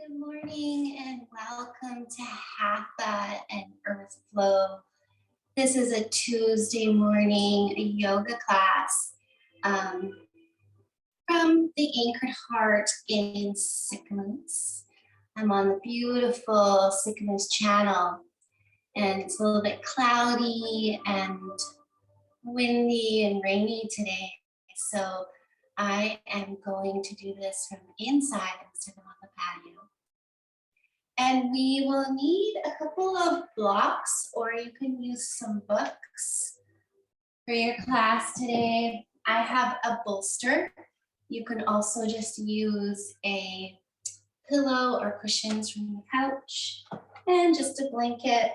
Good morning and welcome to Hatha and Earth Flow. This is a Tuesday morning yoga class from the Anchored Heart in Sycamus. I'm on the beautiful Sycamus channel, and it's a little bit cloudy and windy and rainy today. So I am going to do this from inside instead of on the patio. And we will need a couple of blocks, or you can use some books for your class today. I have a bolster. You can also just use a pillow or cushions from the couch and just a blanket.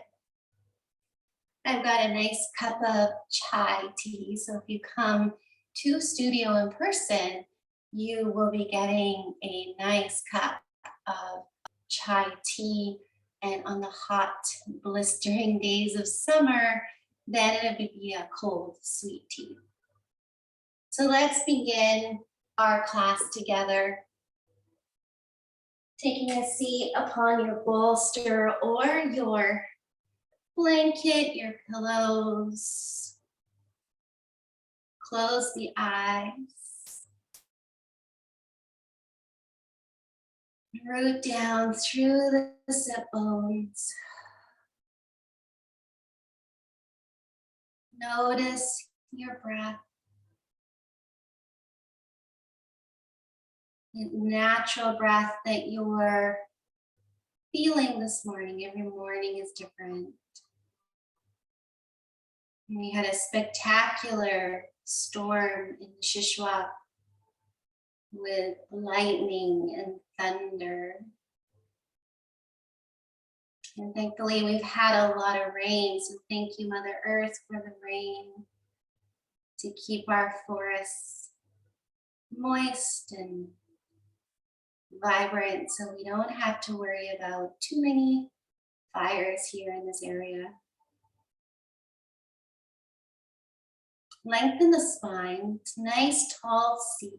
I've got a nice cup of chai tea. So if you come to studio in person, you will be getting a nice cup of chai tea, and on the hot, blistering days of summer, then it would be a cold, sweet tea. So let's begin our class together. Taking a seat upon your bolster or your blanket, your pillows. Close the eyes. Root down through the sit bones. Notice your breath. The natural breath that you're feeling this morning. Every morning is different. We had a spectacular storm in Shishwap with lightning and thunder. And thankfully we've had a lot of rain, so thank you, Mother Earth, for the rain to keep our forests moist and vibrant, so we don't have to worry about too many fires here in this area. Lengthen the spine. It's a nice tall seat.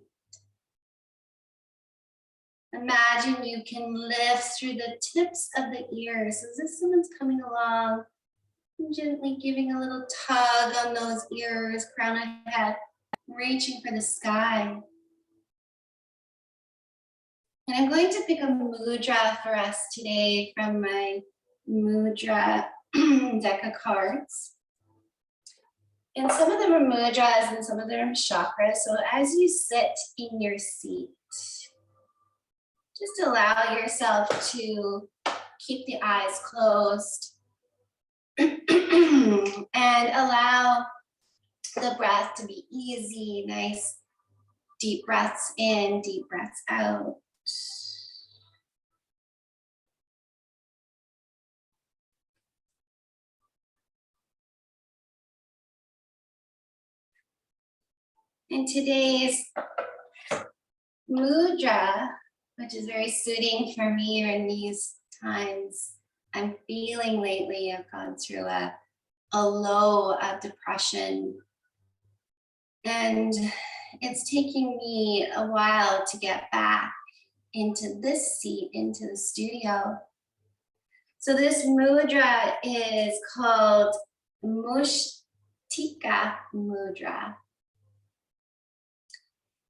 Imagine you can lift through the tips of the ears as if someone's coming along and gently giving a little tug on those ears, crown of head, reaching for the sky. And I'm going to pick a mudra for us today from my mudra deck of cards. And some of them are mudras and some of them are chakras. So as you sit in your seat, just allow yourself to keep the eyes closed and allow the breath to be easy, nice, deep breaths in, deep breaths out. And today's mudra, which is very suiting for me in these times I'm feeling lately. I've gone through a low of depression, and it's taking me a while to get back into this seat, into the studio. So this mudra is called Mushtika Mudra.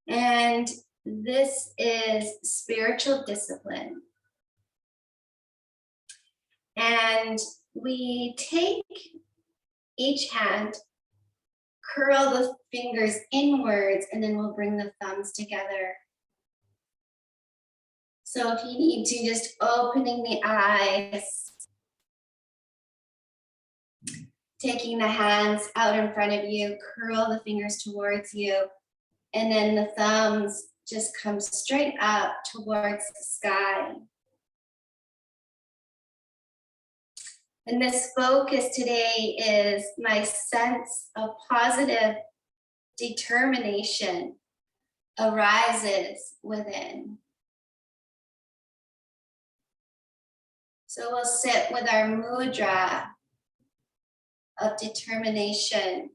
And this is spiritual discipline. And we take each hand, curl the fingers inwards, and then we'll bring the thumbs together. So if you need to, just opening the eyes, taking the hands out in front of you, curl the fingers towards you, and then the thumbs just come straight up towards the sky. And this focus today is my sense of positive determination arises within. So we'll sit with our mudra of determination.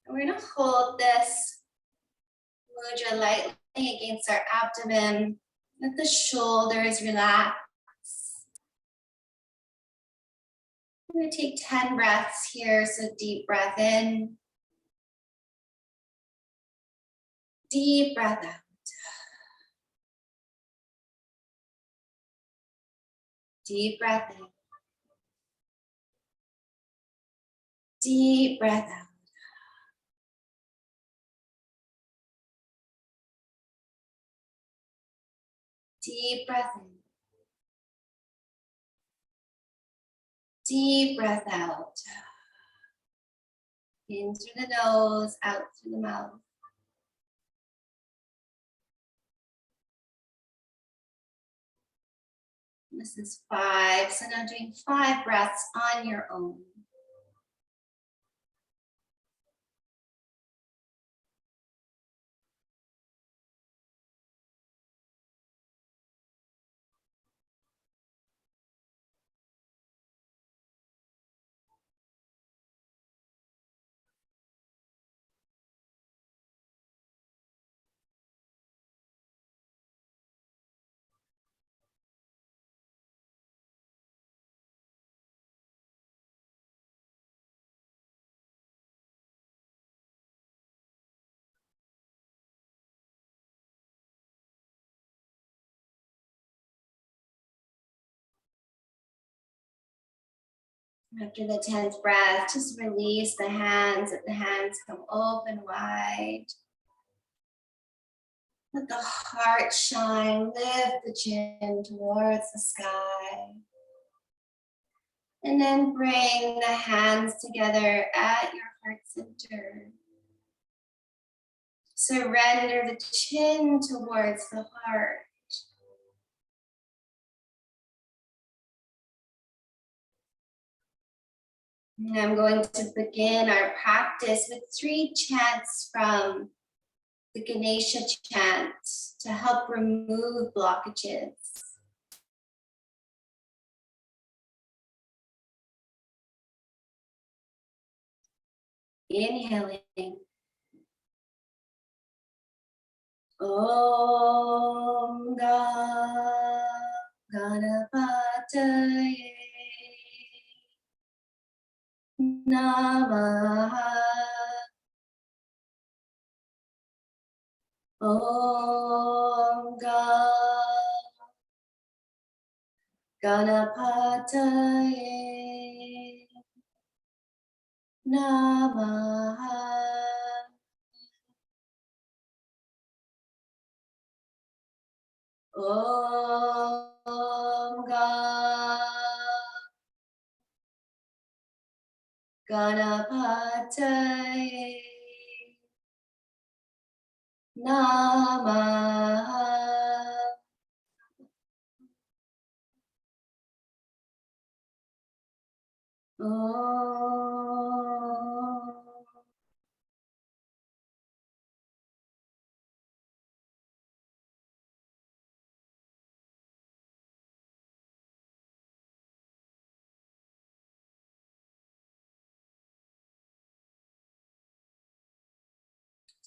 We're going to hold this mudra lightly against our abdomen. Let the shoulders relax. I'm going to take 10 breaths here. So deep breath in. Deep breath out. Deep breath in. Deep breath out. Deep breath in. Deep breath out. In through the nose, out through the mouth. This is 5. So now doing 5 breaths on your own. After the 10th breath, just release the hands. Let the hands come open wide. Let the heart shine. Lift the chin towards the sky. And then bring the hands together at your heart center. Surrender the chin towards the heart. And I'm going to begin our practice with 3 chants from the Ganesha chant to help remove blockages. Inhaling. Om Ganapataye Namaha. Om Ganapataye Namaha. Om Ganapataye Namaha.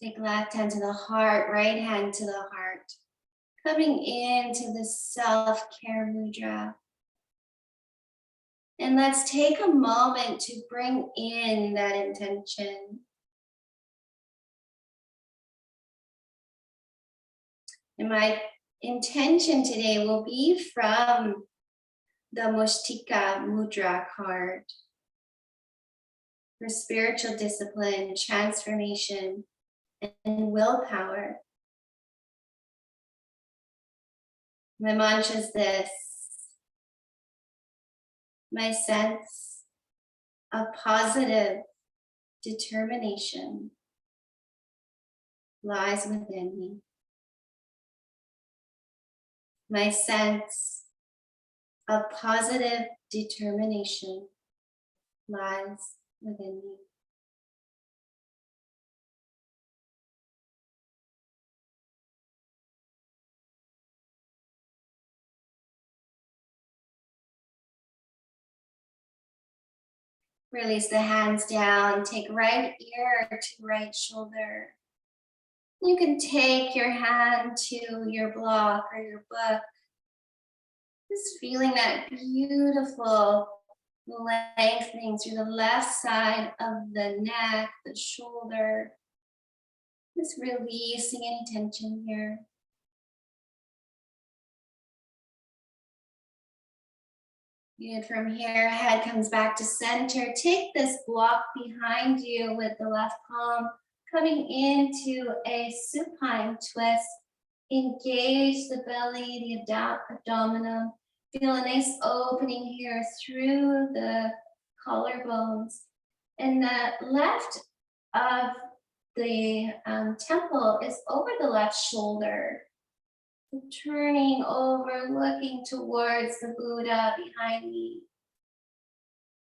Take left hand to the heart, right hand to the heart. Coming into the self-care mudra. And let's take a moment to bring in that intention. And my intention today will be from the Mustika Mudra card for spiritual discipline, transformation, and willpower. My mantra is this: my sense of positive determination lies within me. My sense of positive determination lies within me. Release the hands down. Take right ear to right shoulder. You can take your hand to your block or your book. Just feeling that beautiful lengthening through the left side of the neck, the shoulder. Just releasing any tension here. Good. From here, head comes back to center. Take this block behind you with the left palm coming into a supine twist. Engage the belly, the abdominal. Feel a nice opening here through the collarbones. And the left of the temple is over the left shoulder. Turning over, looking towards the Buddha behind me.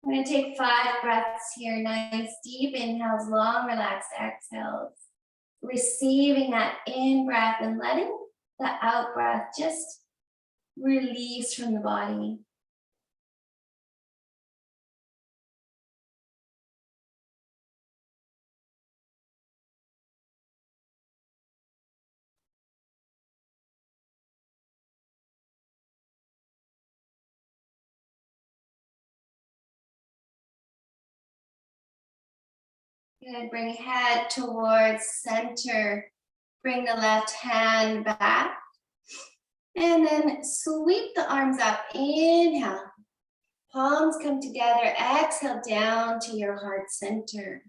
I'm going to take 5 breaths here. Nice deep inhales, long relaxed exhales. Receiving that in breath and letting the out breath just release from the body. Good. Bring head towards center. Bring the left hand back. And then sweep the arms up. Inhale. Palms come together. Exhale down to your heart center.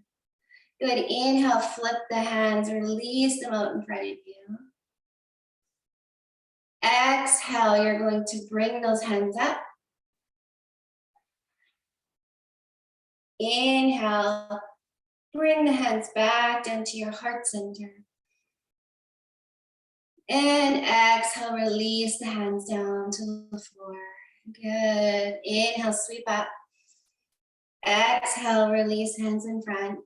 Good. Inhale, flip the hands. Release them out in front of you. Exhale, you're going to bring those hands up. Inhale. Bring the hands back down to your heart center. And exhale, release the hands down to the floor. Good. Inhale, sweep up. Exhale, release hands in front.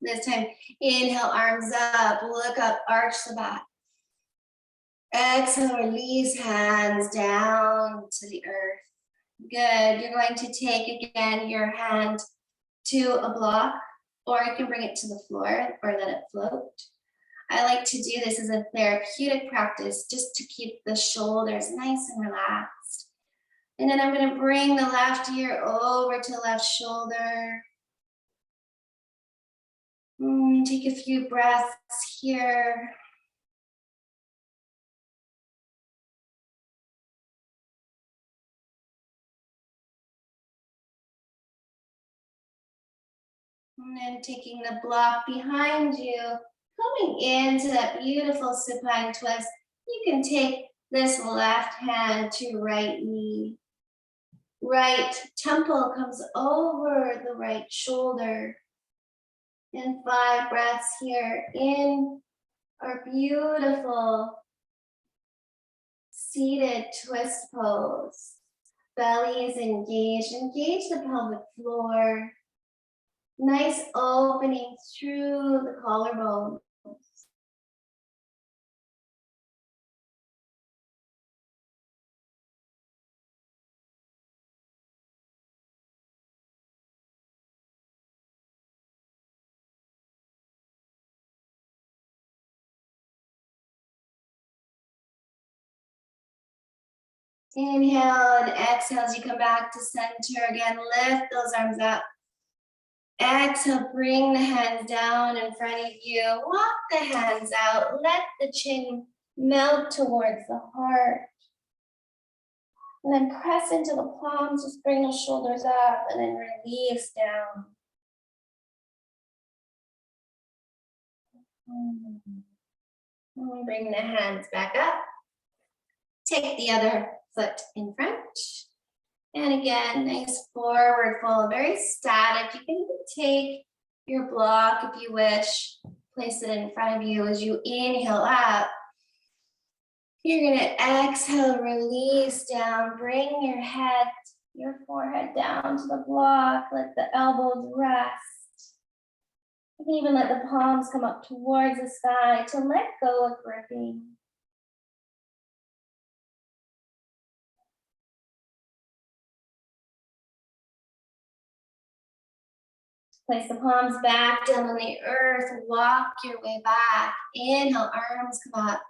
This time, inhale, arms up, look up, arch the back. Exhale, release hands down to the earth. Good. You're going to take again your hand to a block, or you can bring it to the floor or let it float. I like to do this as a therapeutic practice just to keep the shoulders nice and relaxed. And then I'm going to bring the left ear over to the left shoulder. Take a few breaths here. And then taking the block behind you, coming into that beautiful supine twist. You can take this left hand to right knee. Right temple comes over the right shoulder. And 5 breaths here in our beautiful seated twist pose. Belly is engaged. Engage the pelvic floor. Nice opening through the collarbone. Inhale and exhale as you come back to center. Again, lift those arms up. Exhale, bring the hands down in front of you. Walk the hands out. Let the chin melt towards the heart. And then press into the palms. Just bring the shoulders up and then release down. And bring the hands back up. Take the other foot in front. And again, nice forward fold, very static. You can take your block if you wish, place it in front of you as you inhale up. You're gonna exhale, release down, bring your head, your forehead down to the block, let the elbows rest. You can even let the palms come up towards the sky to let go of gripping. Place the palms back down on the earth. Walk your way back. Inhale, arms come up.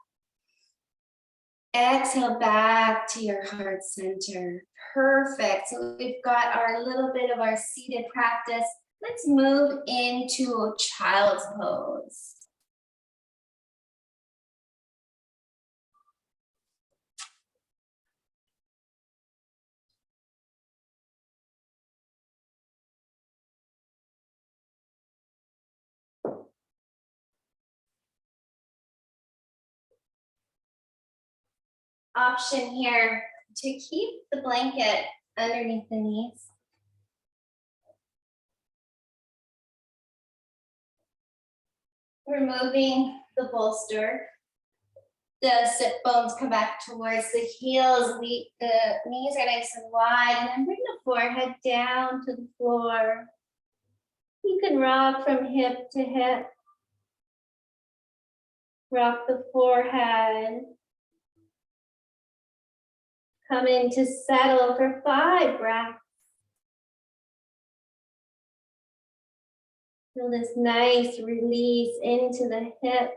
Exhale back to your heart center. Perfect. So we've got our little bit of our seated practice. Let's move into child's pose. Option here to keep the blanket underneath the knees. Removing the bolster. The sit bones come back towards the heels. The knees are nice and wide. And then bring the forehead down to the floor. You can rock from hip to hip. Rock the forehead. Come into settle for 5 breaths. Feel this nice release into the hips.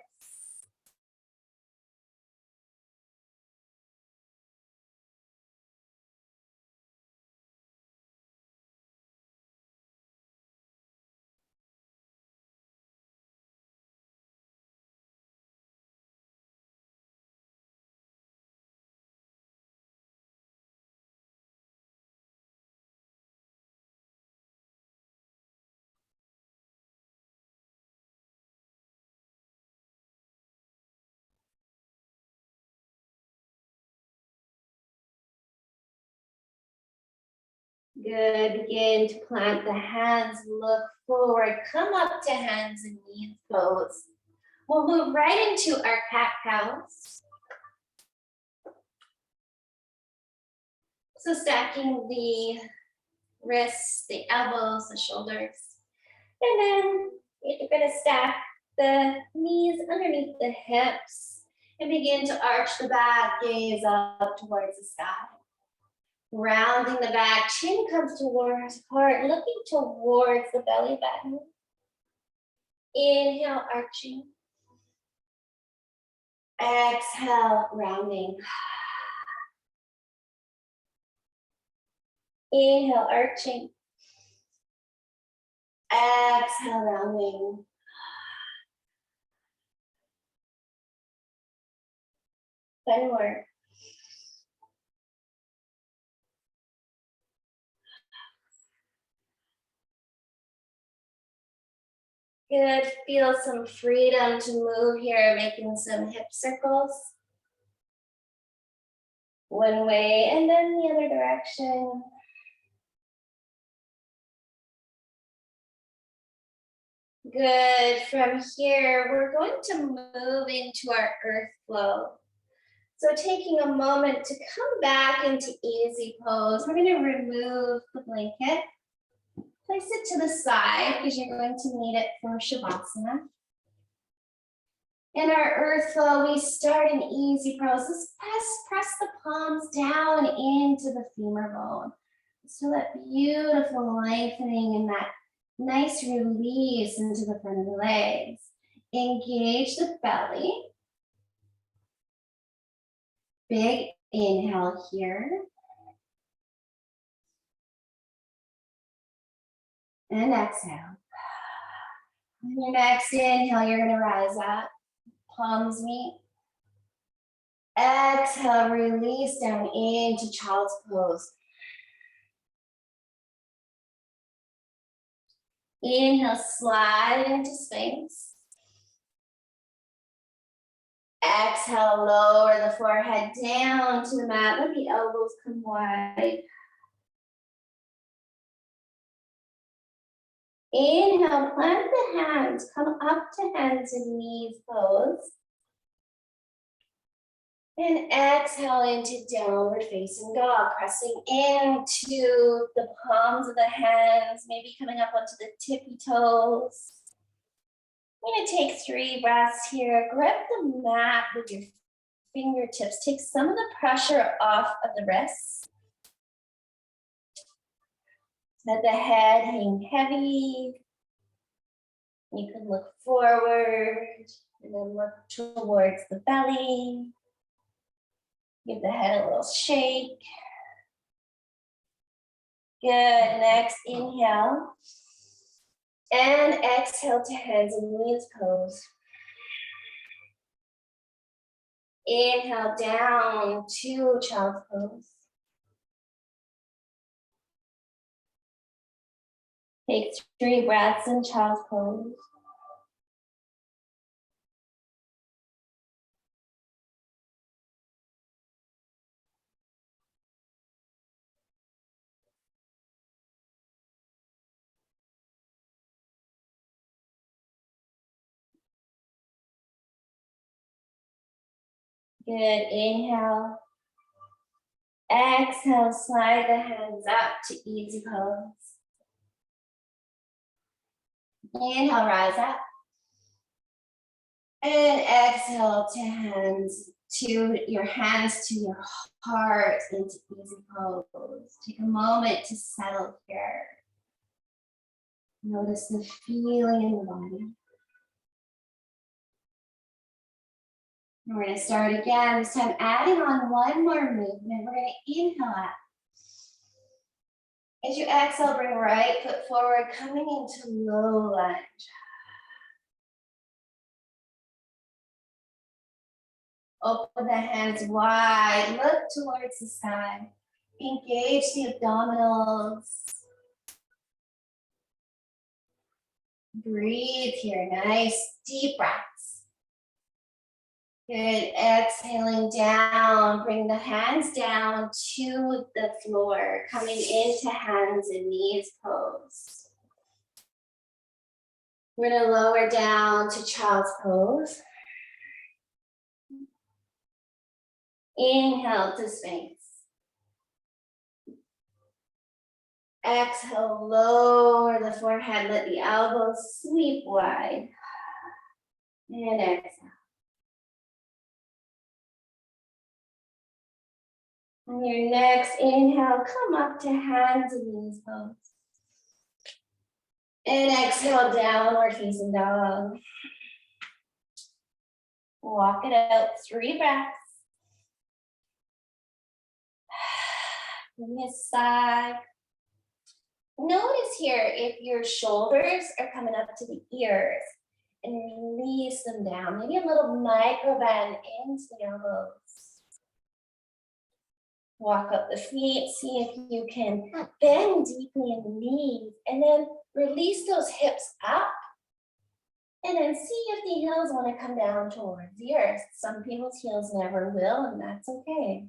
Good, begin to plant the hands, look forward, come up to hands and knees pose. We'll move right into our cat-cows. So stacking the wrists, the elbows, the shoulders. And then you're gonna stack the knees underneath the hips and begin to arch the back, gaze up towards the sky. Rounding the back, chin comes towards heart, looking towards the belly button. Inhale, arching. Exhale, rounding. Inhale, arching. Exhale, rounding. One more. Good, feel some freedom to move here, making some hip circles. One way and then the other direction. Good, from here, we're going to move into our earth flow. So taking a moment to come back into easy pose, we're gonna remove the blanket. Place it to the side because you're going to need it for Shavasana. In our earth flow, we start in easy pose. Let's press the palms down into the femur bone. So that beautiful lengthening and that nice release into the front of the legs. Engage the belly. Big inhale here. And exhale. On your next inhale, you're gonna rise up. Palms meet. Exhale, release down into child's pose. Inhale, slide into Sphinx. Exhale, lower the forehead down to the mat. Let the elbows come wide. Inhale, plant the hands, come up to hands and knees pose. And exhale into downward facing dog, pressing into the palms of the hands, maybe coming up onto the tippy toes. I'm gonna take 3 breaths here. Grip the mat with your fingertips. Take some of the pressure off of the wrists. Let the head hang heavy. You can look forward and then look towards the belly. Give the head a little shake. Good. Next, inhale. And exhale to hands and knees pose. Inhale down to child's pose. Take 3 breaths in child's pose. Good. Inhale. Exhale, slide the hands up to easy pose. Inhale, rise up. And exhale to your hands to your heart into easy pose. Take a moment to settle here. Notice the feeling in the body. And we're going to start again, this time adding on one more movement. We're going to inhale up. As you exhale, bring right foot forward, coming into low lunge. Open the hands wide, look towards the sky. Engage the abdominals. Breathe here, nice deep breaths. Good, exhaling down, bring the hands down to the floor, coming into hands and knees pose. We're gonna lower down to child's pose. Inhale to Sphinx. Exhale, lower the forehead, let the elbows sweep wide. And exhale. On your next inhale, come up to hands and knees pose. And exhale, downward facing dog. Walk it out, 3 breaths. Bring it side. Notice here if your shoulders are coming up to the ears and release them down. Maybe a little micro bend into the elbows. Walk up the feet, see if you can bend deeply in the knees and then release those hips up. And then see if the heels want to come down towards the earth. Some people's heels never will, and that's okay.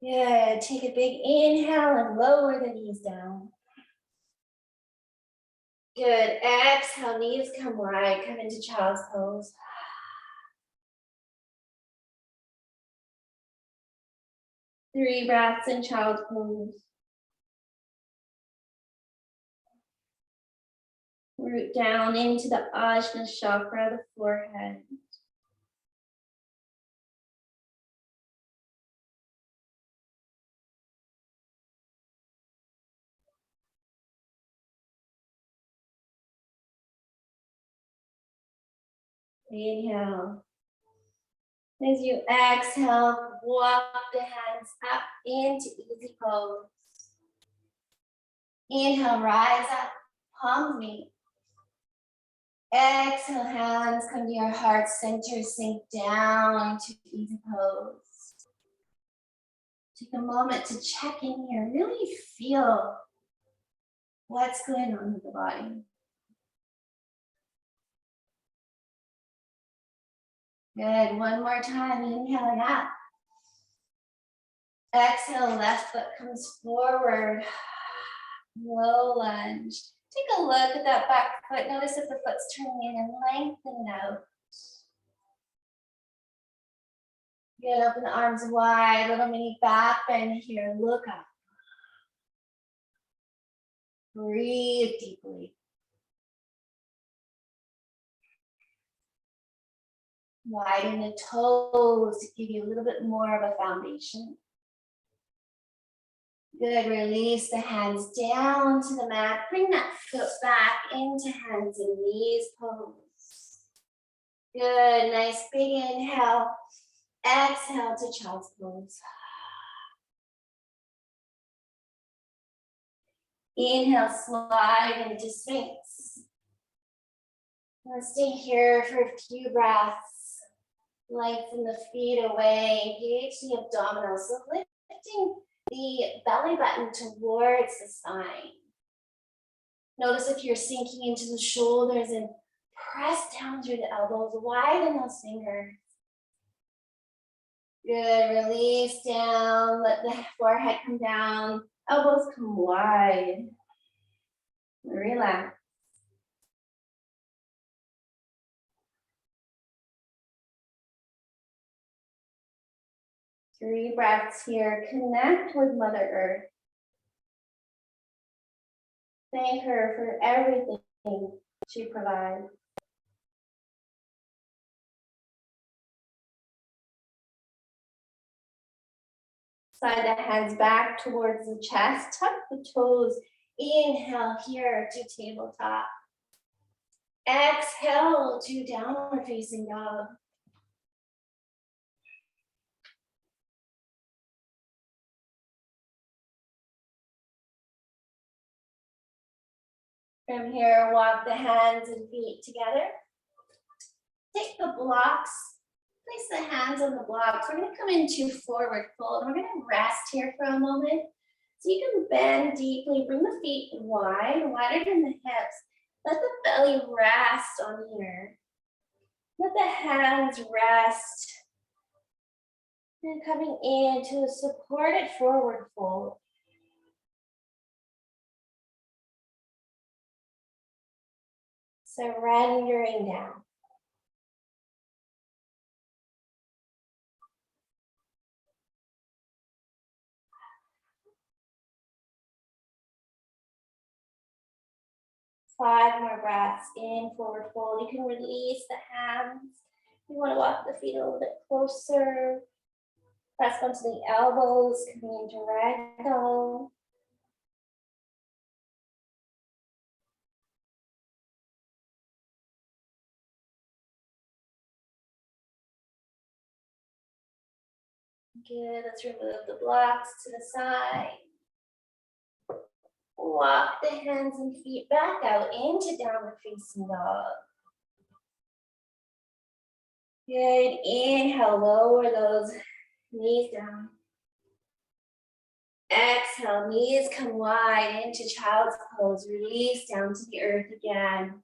Good, take a big inhale and lower the knees down. Good, exhale, knees come wide, come into child's pose. Three breaths in child's pose. Root down into the Ajna chakra, the forehead. Inhale. As you exhale, walk the hands up into easy pose. Inhale, rise up, palms meet. Exhale, hands come to your heart center, sink down into easy pose. Take a moment to check in here, really feel what's going on with the body. Good, one more time, inhaling up. Exhale, left foot comes forward. Low lunge. Take a look at that back foot. Notice if the foot's turning in and lengthen it out. Good, open the arms wide, little mini back bend here. Look up. Breathe deeply. Widen the toes to give you a little bit more of a foundation. Good, release the hands down to the mat. Bring that foot back into hands and knees pose. Good, nice big inhale. Exhale to child's pose. Inhale, slide into Sphinx. Let's stay here for a few breaths. Lengthen the feet away, engage the abdominals. So lifting the belly button towards the spine. Notice if you're sinking into the shoulders and press down through the elbows, widen those fingers. Good, release down, let the forehead come down, elbows come wide. Relax. 3 breaths here. Connect with Mother Earth. Thank her for everything she provides. Slide the hands back towards the chest. Tuck the toes. Inhale here to tabletop. Exhale to downward facing dog. From here, walk the hands and feet together. Take the blocks, place the hands on the blocks. We're gonna come into forward fold. We're gonna rest here for a moment. So you can bend deeply, bring the feet wide, wider than the hips. Let the belly rest on here. Let the hands rest. And coming into a supported forward fold. Surrendering down. Five more breaths in forward fold. You can release the hands. You want to walk the feet a little bit closer. Press onto the elbows, coming into ragdoll. Good, let's remove the blocks to the side. Walk the hands and feet back out into downward facing dog. Good, inhale, lower those knees down. Exhale, knees come wide into child's pose. Release down to the earth again.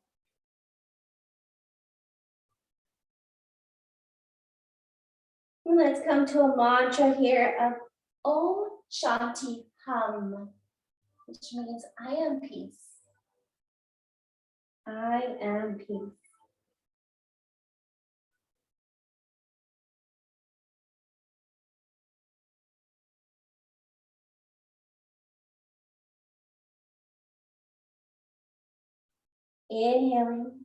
And let's come to a mantra here of Om Shanti Hum, which means I am peace. I am peace. Inhaling.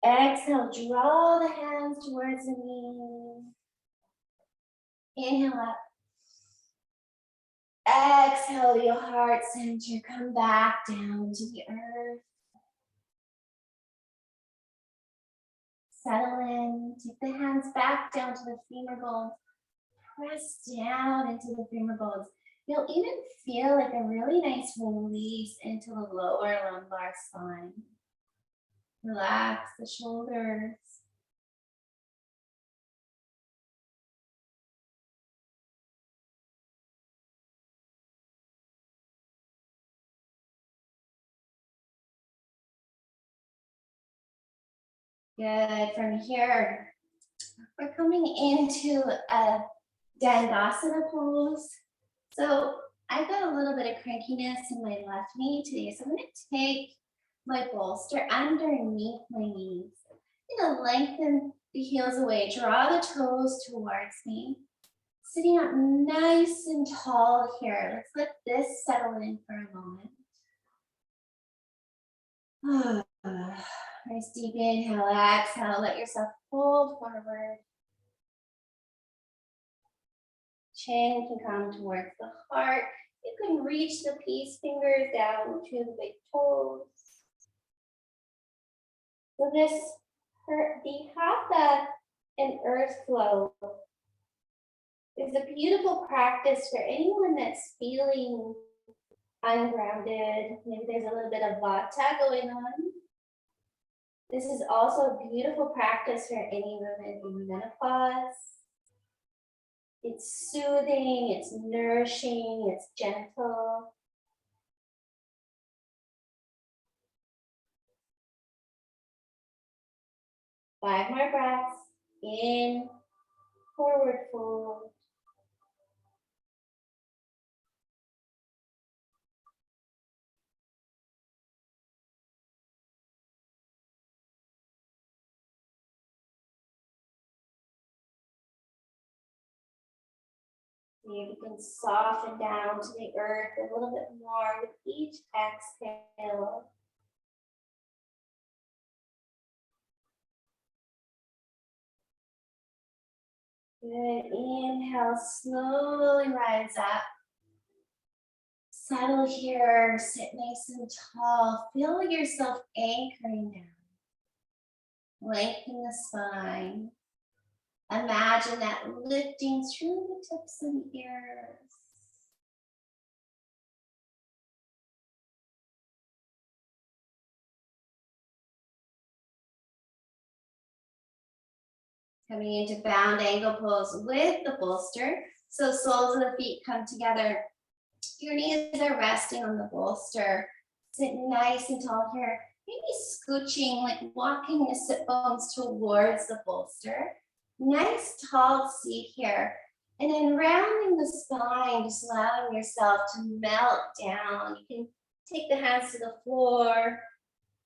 Exhale, draw the hands towards the knees. Inhale up. Exhale, your heart center, come back down to the earth. Settle in, take the hands back down to the femur bones. Press down into the femur bones. You'll even feel like a really nice release into the lower lumbar spine. Relax the shoulders. Good, from here, we're coming into a Dandasana pose. So I've got a little bit of crankiness in my left knee today. So I'm gonna take my bolster underneath my knees. I'm gonna lengthen the heels away, draw the toes towards me. Sitting up nice and tall here. Let's let this settle in for a moment. Nice deep inhale, exhale, let yourself fold forward. Chin can come towards the heart. You can reach the peace fingers down to the big toes. So the Hatha and earth flow is a beautiful practice for anyone that's feeling ungrounded. Maybe there's a little bit of Vata going on. This is also a beautiful practice for any woman in menopause. It's soothing, it's nourishing, it's gentle. Five more breaths. In, forward fold. See if you can soften down to the earth a little bit more with each exhale. Good. Inhale, slowly rise up. Settle here, sit nice and tall. Feel yourself anchoring down. Lengthen the spine. Imagine that lifting through the tips and ears. Coming into bound ankle pose with the bolster. So soles of the feet come together. Your knees are resting on the bolster. Sit nice and tall here. Maybe scooching, like walking the sit bones towards the bolster. Nice tall seat here. And then rounding the spine, just allowing yourself to melt down. You can take the hands to the floor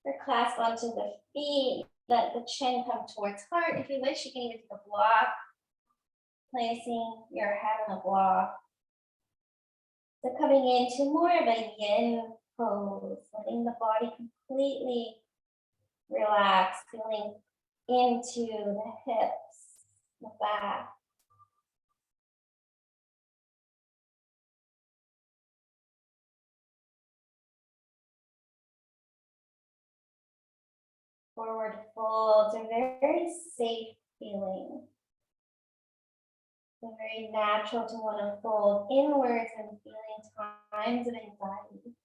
or clasp onto the feet. Let the chin come towards heart. If you wish, you can even take a block, placing your head on a block. So coming into more of a yin pose, letting the body completely relax, feeling into the hips, the back. Forward folds are very safe feeling. They're very natural to want to fold inwards and feeling times of anxiety.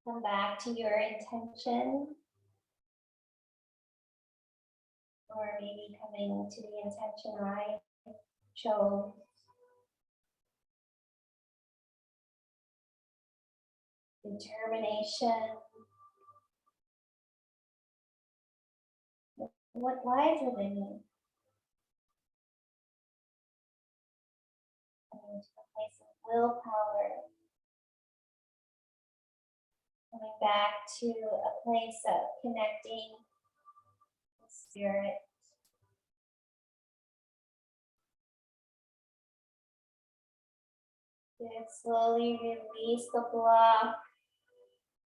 Come back to your intention, or maybe coming to the intention I chose. Determination. What lies within you? Coming to a place of willpower. Coming back to a place of connecting with spirit. Good. Slowly release the block.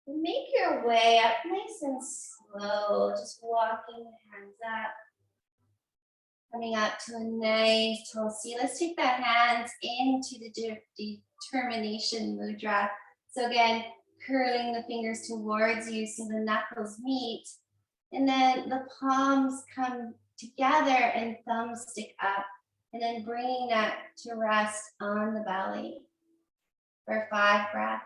Make your way up nice and slow, just walking the hands up. Coming up to a nice tall seat. Let's take the hands into the determination mudra. So again, curling the fingers towards you so the knuckles meet. And then the palms come together and thumbs stick up. And then bringing that to rest on the belly for 5 breaths.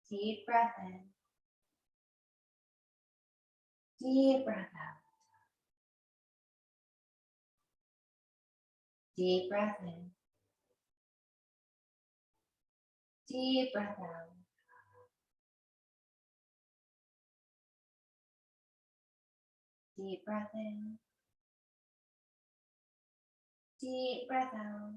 Deep breath in. Deep breath out. Deep breath in. Deep breath out. Deep breath in. Deep breath out.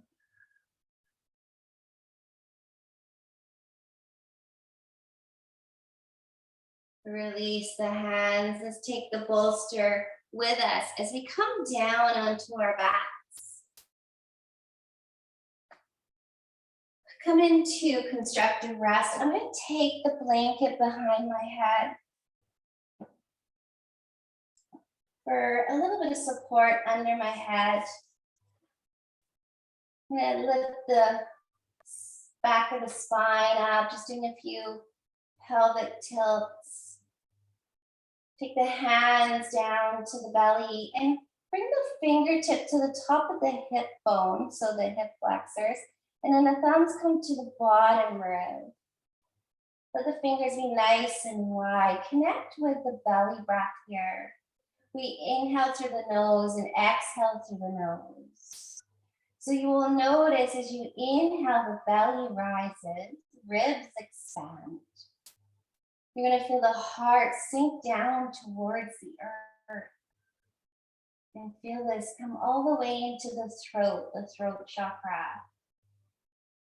Release the hands. Let's take the bolster with us as we come down onto our backs. Come into constructive rest. I'm going to take the blanket behind my head for a little bit of support under my head. I'm going to lift the back of the spine up, just doing a few pelvic tilts. Take the hands down to the belly and bring the fingertip to the top of the hip bone, so the hip flexors, and then the thumbs come to the bottom rib. Let the fingers be nice and wide. Connect with the belly breath here. We inhale through the nose and exhale through the nose. So you will notice as you inhale, the belly rises, ribs expand. You're going to feel the heart sink down towards the earth. And feel this come all the way into the throat chakra.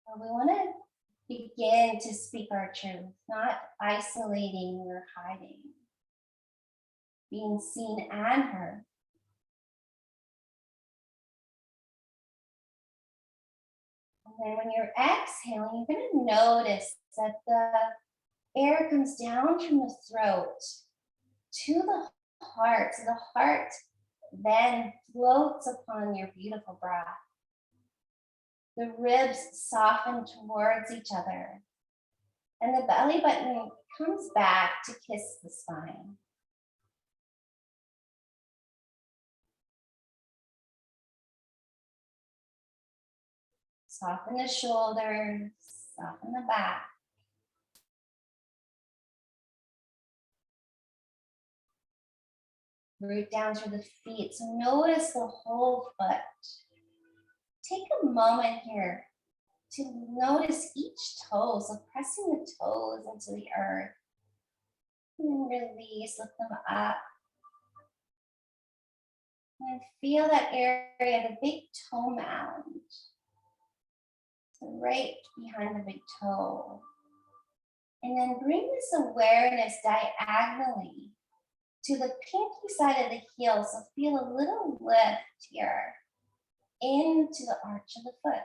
So we want to begin to speak our truth, not isolating or hiding. Being seen and heard. And then when you're exhaling, you're going to notice that the air comes down from the throat to the heart. So the heart then floats upon your beautiful breath. The ribs soften towards each other. And the belly button comes back to kiss the spine. Soften the shoulders, soften the back. Root down through the feet, so notice the whole foot. Take a moment here to notice each toe, so pressing the toes into the earth. And then release, lift them up. And feel that area, the big toe mound. So right behind the big toe. And then bring this awareness diagonally to the pinky side of the heel. So feel a little lift here into the arch of the foot.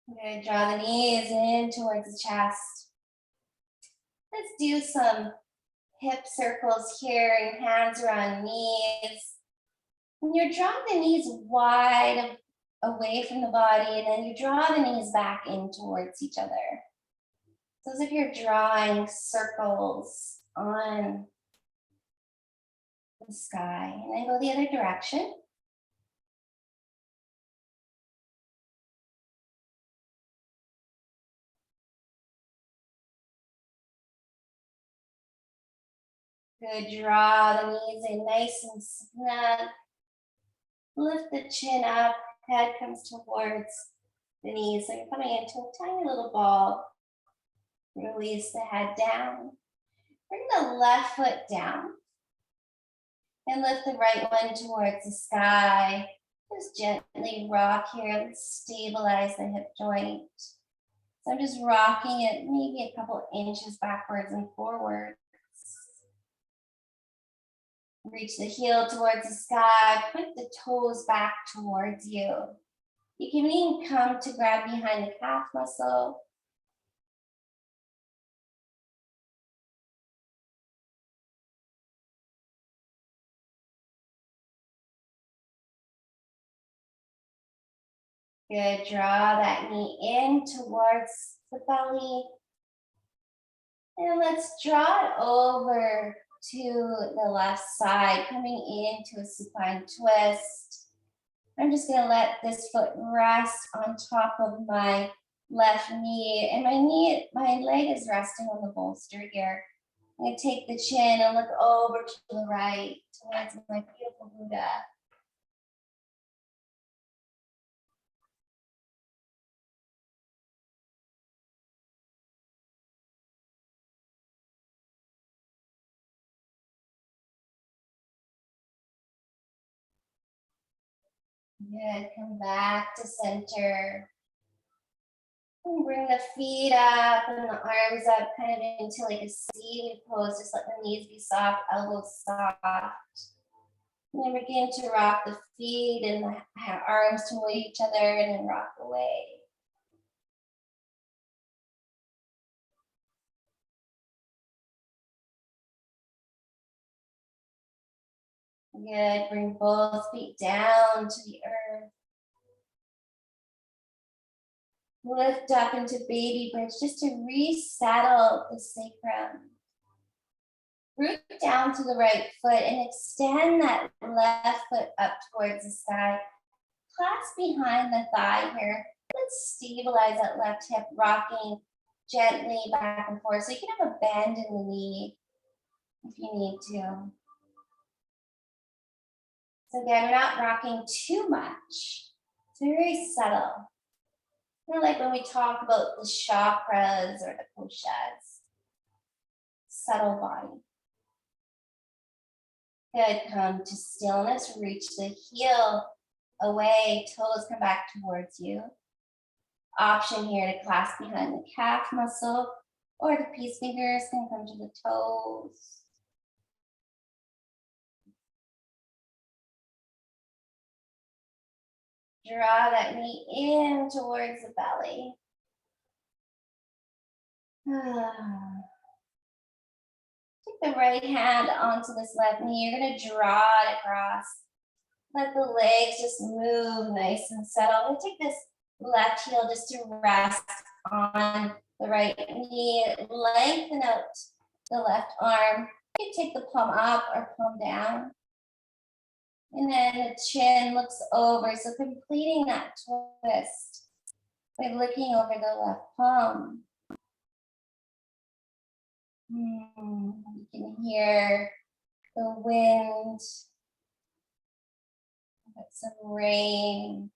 I'm going to draw the knees in towards the chest. Let's do some hip circles here and hands around knees. And you're drawing the knees wide away from the body, and then you draw the knees back in towards each other. So as if you're drawing circles on the sky. And then go the other direction. Good, draw the knees in nice and snug. Lift the chin up, head comes towards the knees. So you're coming into a tiny little ball. Release the head down. Bring the left foot down. And lift the right one towards the sky. Just gently rock here. Let's stabilize the hip joint. So I'm just rocking it maybe a couple inches backwards and forwards. Reach the heel towards the sky. Put the toes back towards you. You can even come to grab behind the calf muscle. Good, draw that knee in towards the belly. And let's draw it over to the left side, coming into a supine twist. I'm just gonna let this foot rest on top of my left knee, and my leg is resting on the bolster here. I'm gonna take the chin and look over to the right towards my beautiful Buddha. Good, come back to center. And bring the feet up and the arms up kind of into like a seated pose. Just let the knees be soft, elbows soft. And then begin to rock the feet and the arms toward each other and then rock away. Good, bring both feet down to the earth. Lift up into baby bridge just to resettle the sacrum. Root down to the right foot and extend that left foot up towards the sky. Clasp behind the thigh here. Let's stabilize that left hip, rocking gently back and forth. So you can have a bend in the knee if you need to. So again, we're not rocking too much. It's very subtle. Kind of like when we talk about the chakras or the koshas. Subtle body. Good, come to stillness, reach the heel away, toes come back towards you. Option here to clasp behind the calf muscle, or the peace fingers can come to the toes. Draw that knee in towards the belly. Take the right hand onto this left knee. You're going to draw it across. Let the legs just move nice and settle. I'm going to take this left heel just to rest on the right knee. Lengthen out the left arm. You can take the palm up or palm down. And then the chin looks over. So completing that twist by looking over the left palm. You can hear the wind, some rain.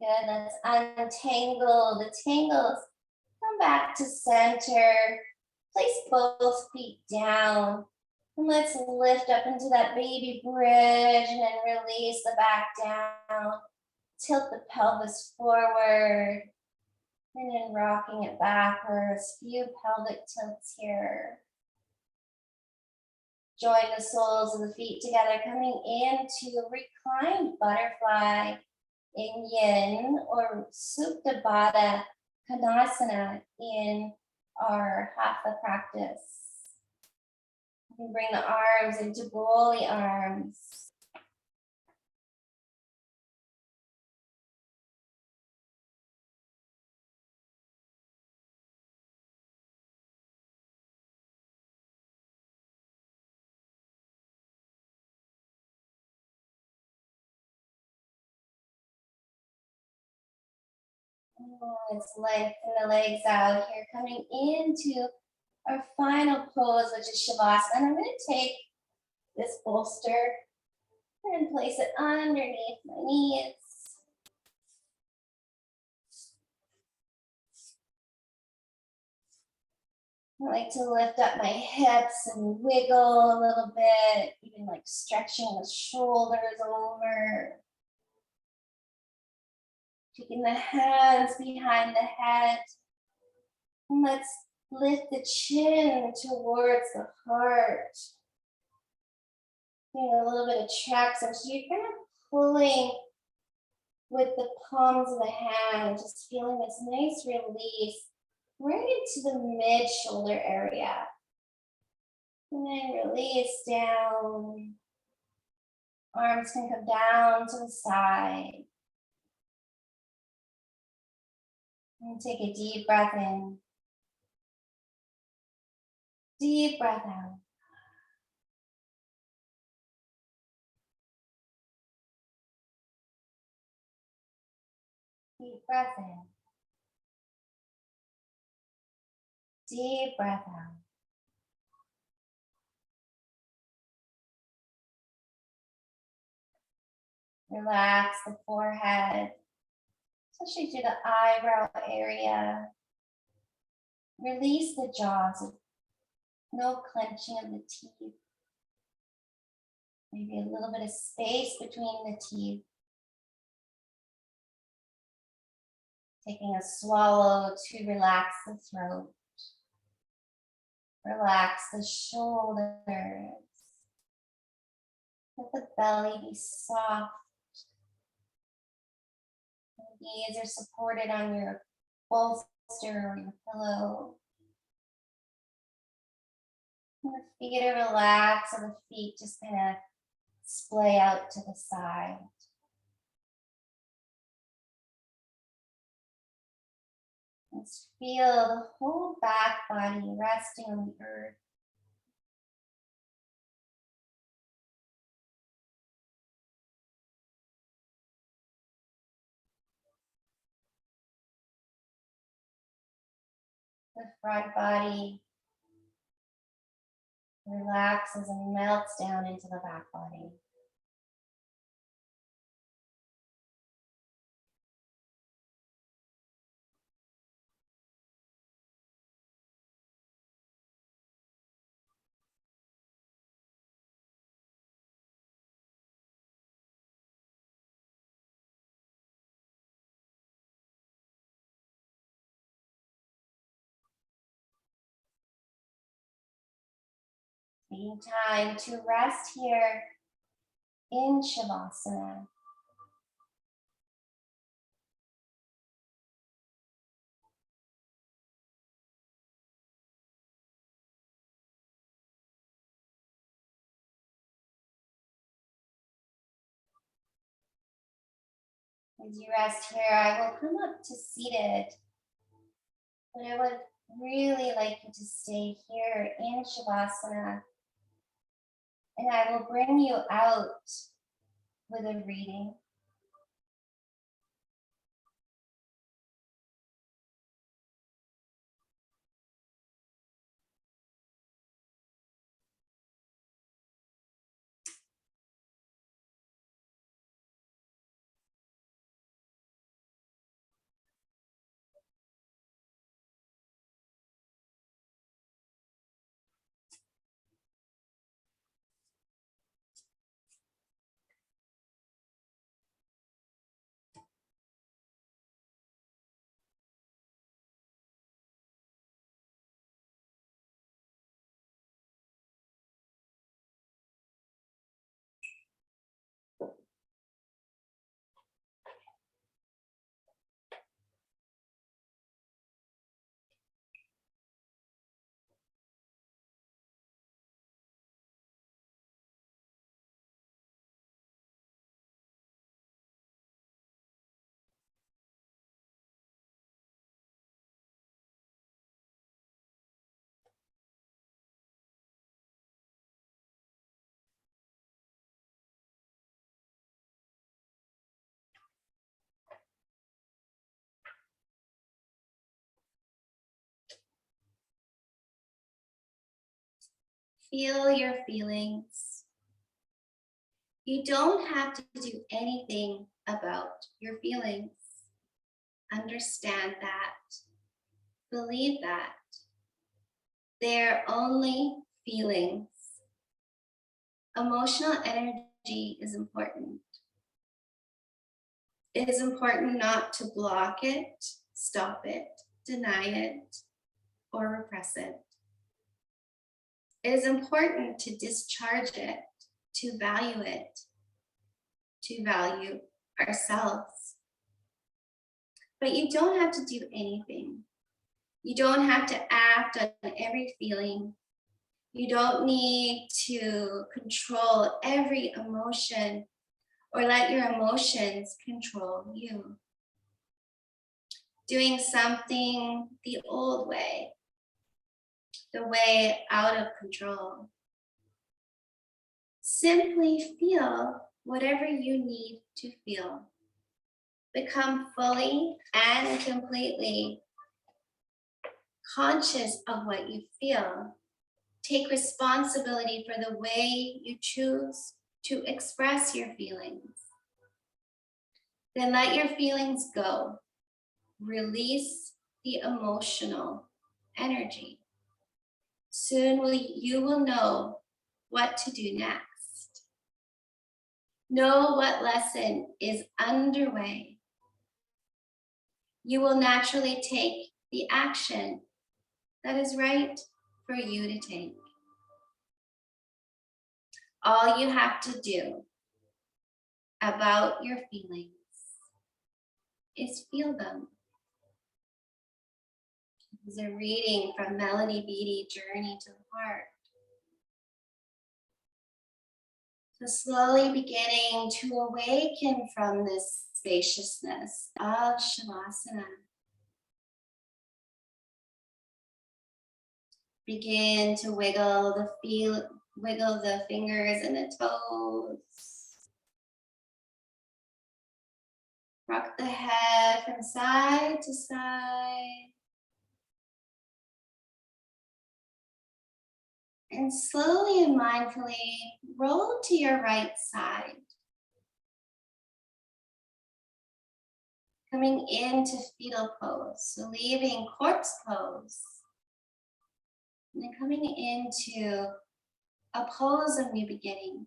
Good, let's untangle the tangles. Come back to center. Place both feet down. And let's lift up into that baby bridge and then release the back down. Tilt the pelvis forward. And then rocking it backwards. Few pelvic tilts here. Join the soles of the feet together, coming into a reclined butterfly in yin or Supta Baddha Konasana in our Hatha practice. You can bring the arms into goalie arms. Let's lengthen the legs out here, coming into our final pose, which is Shavasana. And I'm going to take this bolster and place it underneath my knees. I like to lift up my hips and wiggle a little bit, even like stretching the shoulders over. Taking the hands behind the head. And let's lift the chin towards the heart. Getting a little bit of traction. So you're kind of pulling with the palms of the hand, just feeling this nice release right into the mid-shoulder area. And then release down. Arms can come down to the side. And take a deep breath in. Deep breath out. Deep breath in. Deep breath out. Relax the forehead, especially through the eyebrow area. Release the jaws. No clenching of the teeth. Maybe a little bit of space between the teeth. Taking a swallow to relax the throat. Relax the shoulders. Let the belly be soft. The knees are supported on your bolster or your pillow. And the feet are relaxed, and the feet just kind of splay out to the side. Let's feel the whole back body resting on the earth. The front body relaxes and melts down into the back body. Taking time to rest here in Shavasana. As you rest here, I will come up to seated, but I would really like you to stay here in Shavasana, and I will bring you out with a reading. Feel your feelings. You don't have to do anything about your feelings. Understand that. Believe that. They're only feelings. Emotional energy is important. It is important not to block it, stop it, deny it, or repress it. It is important to discharge it, to value it, to value ourselves. But you don't have to do anything. You don't have to act on every feeling. You don't need to control every emotion or let your emotions control you. Doing something the old way, the way out of control. Simply feel whatever you need to feel. Become fully and completely conscious of what you feel. Take responsibility for the way you choose to express your feelings. Then let your feelings go. Release the emotional energy. Soon you will know what to do next. Know what lesson is underway. You will naturally take the action that is right for you to take. All you have to do about your feelings is feel them. This is a reading from Melanie Beattie, Journey to the Heart. So slowly beginning to awaken from this spaciousness of Shavasana. Begin to wiggle the fingers and the toes. Rock the head from side to side. And slowly and mindfully roll to your right side. Coming into fetal pose, so leaving corpse pose. And then coming into a pose of new beginnings.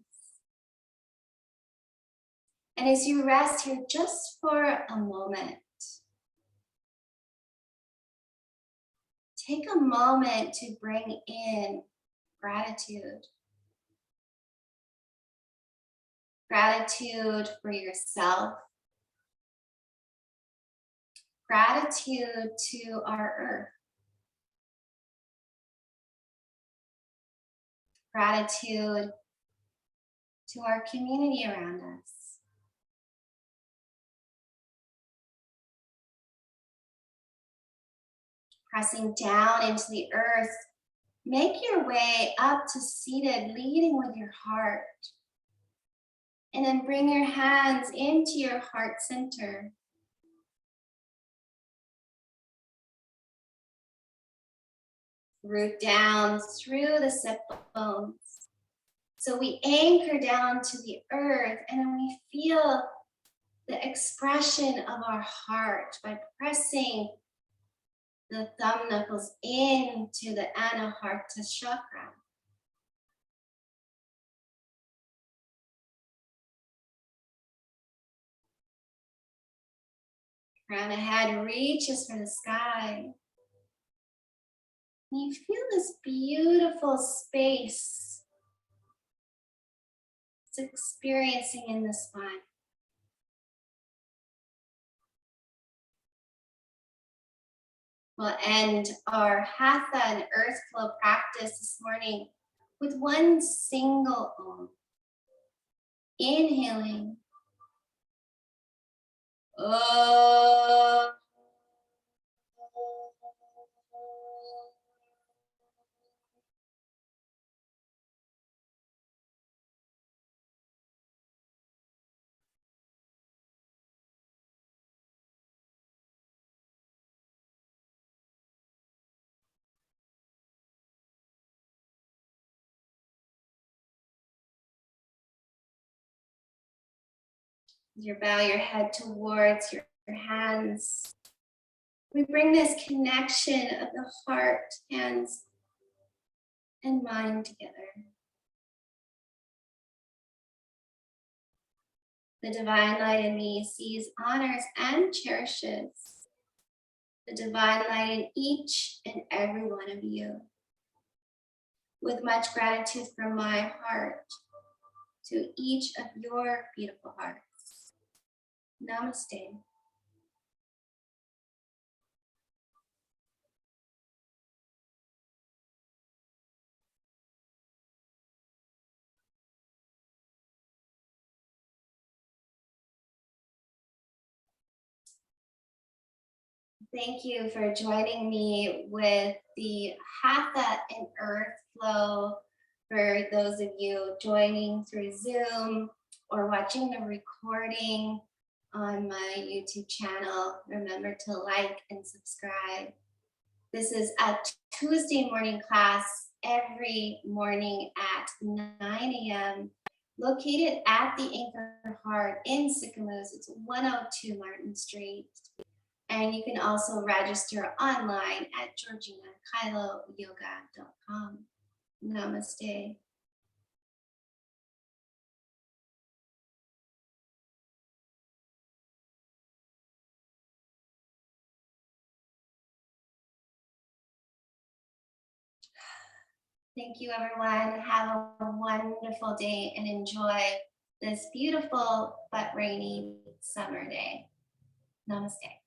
And as you rest here just for a moment, take a moment to bring in gratitude. Gratitude for yourself. Gratitude to our earth. Gratitude to our community around us. Pressing down into the earth, make your way up to seated, leading with your heart. And then bring your hands into your heart center. Root down through the sit bones. So we anchor down to the earth and then we feel the expression of our heart by pressing the thumb knuckles into the Anahata chakra. Crown of head reaches for the sky. And you feel this beautiful space it's experiencing in the spine. We'll end our Hatha and earth flow practice this morning with one single Om. Inhaling. Om. You bow your head towards your hands. We bring this connection of the heart, hands, and mind together. The divine light in me sees, honors, and cherishes the divine light in each and every one of you. With much gratitude from my heart to each of your beautiful hearts. Namaste. Thank you for joining me with the Hatha and Earth flow. For those of you joining through Zoom or watching the recording on my YouTube channel, remember to like and subscribe. This is a Tuesday morning class every morning at 9 a.m. located at the Anchor Heart in Sycamores. It's 102 Martin Street. And you can also register online at georginakylloyoga.com. Namaste. Thank you, everyone. Have a wonderful day and enjoy this beautiful but rainy summer day. Namaste.